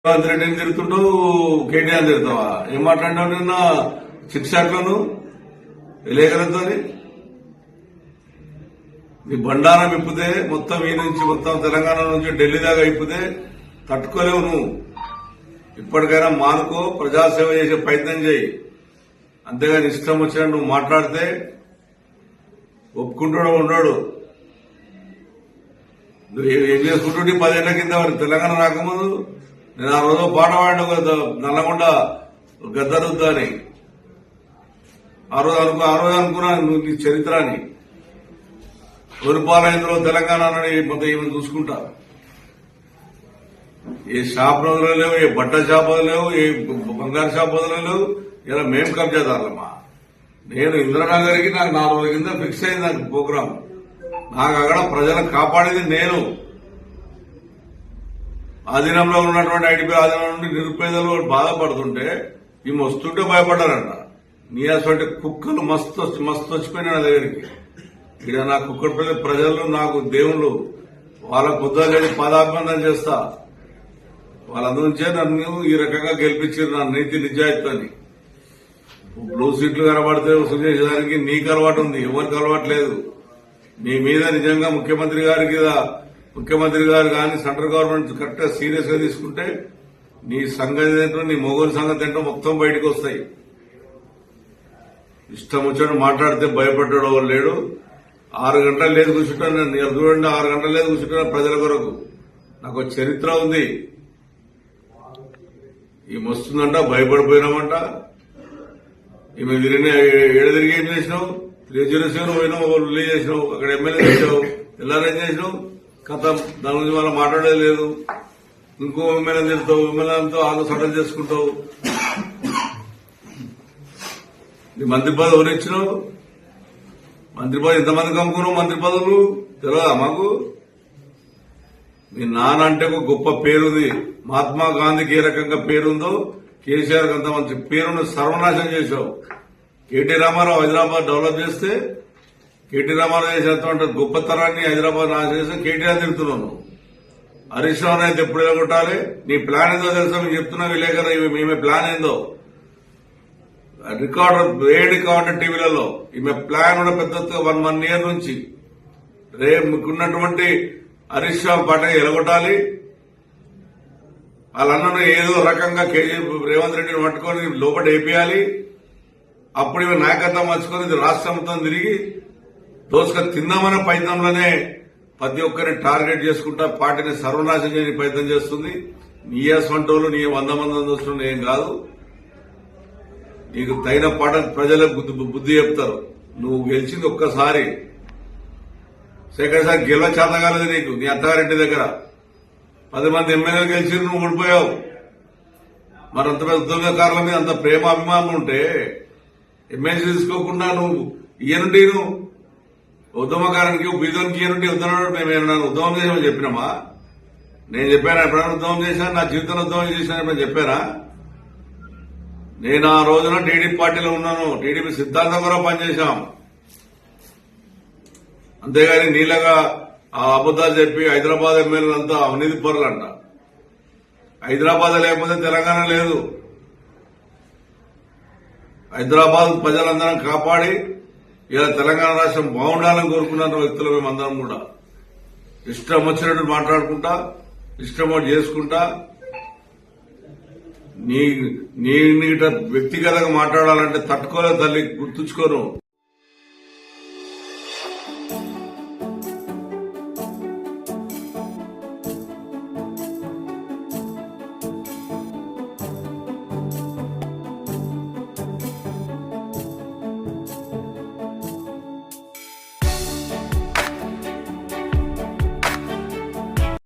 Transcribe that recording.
రేవంత్ రెడ్డిని తిరుగుతుంటావు, కేటీఆర్ తిరుగుతావా? ఏం మాట్లాడినావు నిన్న శిక్షకులను విలేకరులతో? నీ బండారం ఇప్పితే మొత్తం ఈ నుంచి మొత్తం తెలంగాణ నుంచి ఢిల్లీ దాకా ఇప్పితే తట్టుకోలేవు నువ్వు. ఇప్పటికైనా మానుకో, ప్రజాసేవ చేసే ప్రయత్నం చేయి. అంతేగాని ఇష్టం వచ్చినట్టు నువ్వు మాట్లాడితే ఒప్పుకుంటాడో ఉన్నాడు. నువ్వు ఏం చేసుకుంటుంటే 10 ఏళ్ల కింద తెలంగాణ రాకముందు నేను ఆ రోజు పాట పాడిన నల్లగొండ గద్దరుద్దా అని. ఆ రోజు అనుకున్నాను నువ్వు నీ చరిత్ర అని. పరిపాలనలో తెలంగాణ మొత్తం ఏమైనా చూసుకుంటా. ఏ షాప్ రోజులు లేవు, ఏ బట్టల షాప్ లేవు, ఏ బంగారు షాప్ లేవు. ఇలా మేం కబ్జాదారులమ్మా. నేను ఇంద్రనగర్కి నాకు 4 రోజుల కింద ఫిక్స్ అయింది నాకు ప్రోగ్రాం. నాకు అక్కడ ప్రజలను కాపాడేది నేను. ఆధీనంలో ఉన్నటువంటి ఐటీపీ ఆధీనంలో నుండి నిరుపేదలు బాధపడుతుంటే ఈ వస్తుంటే భయపడ్డారంట. నీ అసలు కుక్కలు మస్తు వచ్చిపోయినా నా దగ్గరికి. ఇక్కడ నా కుక్కడపల్లి ప్రజలు నాకు దేవుళ్ళు. వాళ్ళ పొద్దుగా పాదాభివందనం చేస్తా. వాళ్ళందరించే నన్ను ఈ రకంగా గెలిపించారు, నా నీతి నిజాయితీని. బ్లూ సీట్లు కనబడితే వసూలు చేసేదానికి నీకు అలవాటు ఉంది, ఎవరికి అలవాటు లేదు. నీ మీద నిజంగా ముఖ్యమంత్రి గారు కానీ సెంట్రల్ గవర్నమెంట్ కరెక్ట్ గా సీరియస్ గా తీసుకుంటే నీ సంగతి ఏంటో, నీ మొగోని సంగతి ఏంటో మొత్తం బయటకు వస్తాయి. ఇష్టం వచ్చినట్టు మాట్లాడితే భయపడ్డాడు ఎవరు లేడు. 6 గంటలు లేదు కూర్చుంటాను నేను. చూడండి, 6 గంటలు లేదు కూర్చుంటాను ప్రజల కొరకు. నాకు చరిత్ర ఉంది. ఈమె వస్తుందంట, భయపడిపోయినామంట. ఈమె తిరిగి ఏం చేసినావు? 307 పోయినావు, రిలీజ్ చేసినావు, అక్కడ ఎమ్మెల్యే చేసావు, ఎల్ఆర్ఏం చేసినావు. కథం దాని గురించి మనం మాట్లాడేది లేదు. ఇంకో ఎమ్మెల్యే తిడతావు, ఎమ్మెల్యేతో ఆగు సడల్ చేసుకుంటావు. నీ మంత్రి పదవి ఎవరు ఇచ్చినావు? మంత్రి పదవి ఎంతమందికి అమ్ముకున్నావు? మంత్రి పదవులు తెలియదా మాకు? మీ నాన్న అంటే ఒక గొప్ప పేరుంది. మహాత్మా గాంధీకి ఏ రకంగా పేరుందో కేసీఆర్ అంత మంచి పేరును సర్వనాశనం చేశావు. కేటీ రామారావు హైదరాబాద్ డెవలప్ చేస్తే కేటీ రామారావు చేసేటువంటి గొప్పతనాన్ని హైదరాబాద్ నాశనం చేస్తే కేటీఆర్ తిడుతున్నావు. హరీష్ రావు అయితే ఎప్పుడు ఎలగొట్టాలి? నీ ప్లాన్ ఏందో తెలుసా? మీకు చెప్తున్నా విలేకరు, మేమే ప్లాన్ ఏందో రికార్డు టీవీలలో ఈమె ప్లాన్ కూడా పెద్ద 1 year నుంచి మీకున్నటువంటి హరీష్ రావు పార్టీ ఎలగొట్టాలి. వాళ్ళందరూ ఏదో రకంగా రేవంత్ రెడ్డిని పట్టుకొని లోపల వేపియాలి. అప్పుడు ఇవి నాయకత్వం మర్చుకొని రాష్ట్రం మొత్తం తిరిగి దోసుక తిందామనే ప్రయత్నంలోనే ప్రతి ఒక్కరిని టార్గెట్ చేసుకుంటా పార్టీని సర్వనాశనం చేయని ప్రయత్నం చేస్తుంది. నీ వంటోళ్ళు నీ 100 మంది చూస్తున్న ఏం కాదు. నీకు తగిన పాట ప్రజలకు బుద్ధి చెప్తారు. నువ్వు గెలిచింది ఒక్కసారి, సెకండ్ సారి గెలవ చేత కాలేదు నీకు. నీ అత్తగారింటి దగ్గర 10 మంది ఎమ్మెల్యేలు గెలిచి నువ్వు ఓడిపోయావు. మరి అంత పెద్ద ఉద్యోగకారుల మీద అంత ప్రేమ అభిమానం ఉంటే ఎమ్మెల్సీ తీసుకోకుండా నువ్వు ఈయనుండి నువ్వు ఉద్యమకారానికి బీజోనికి ఈయనుండి ఉద్యమం మేము ఉద్యమం చేసామని చెప్పినామా? నేను చెప్పానా? ఎప్పుడైనా ఉద్యమం చేశాను? నా జీవితంలో ఉద్యమం చేశాను ఎప్పుడైనా చెప్పానా? నేను ఆ రోజున టీడీపీ పార్టీలో ఉన్నాను. టీడీపీ సిద్ధాంతం కూడా పనిచేశాం. అంతేగాని నీళ్ళగా ఆ అబద్దాలు చెప్పి హైదరాబాద్ ఎమ్మెల్యేలంతా అవినీతి పరులంట. హైదరాబాద్ లేకపోతే తెలంగాణ లేదు. హైదరాబాద్ ప్రజలందరం కాపాడి ఇలా తెలంగాణ రాష్ట్రం బాగుండాలని కోరుకున్న వ్యక్తులు మేమందరం కూడా. ఇష్టం వచ్చినట్టు మాట్లాడుకుంటా, ఇష్టం చేసుకుంటా. నీ వ్యక్తిగతంగా మాట్లాడాలంటే తట్టుకోలేదు తల్లి, గుర్తుంచుకోను.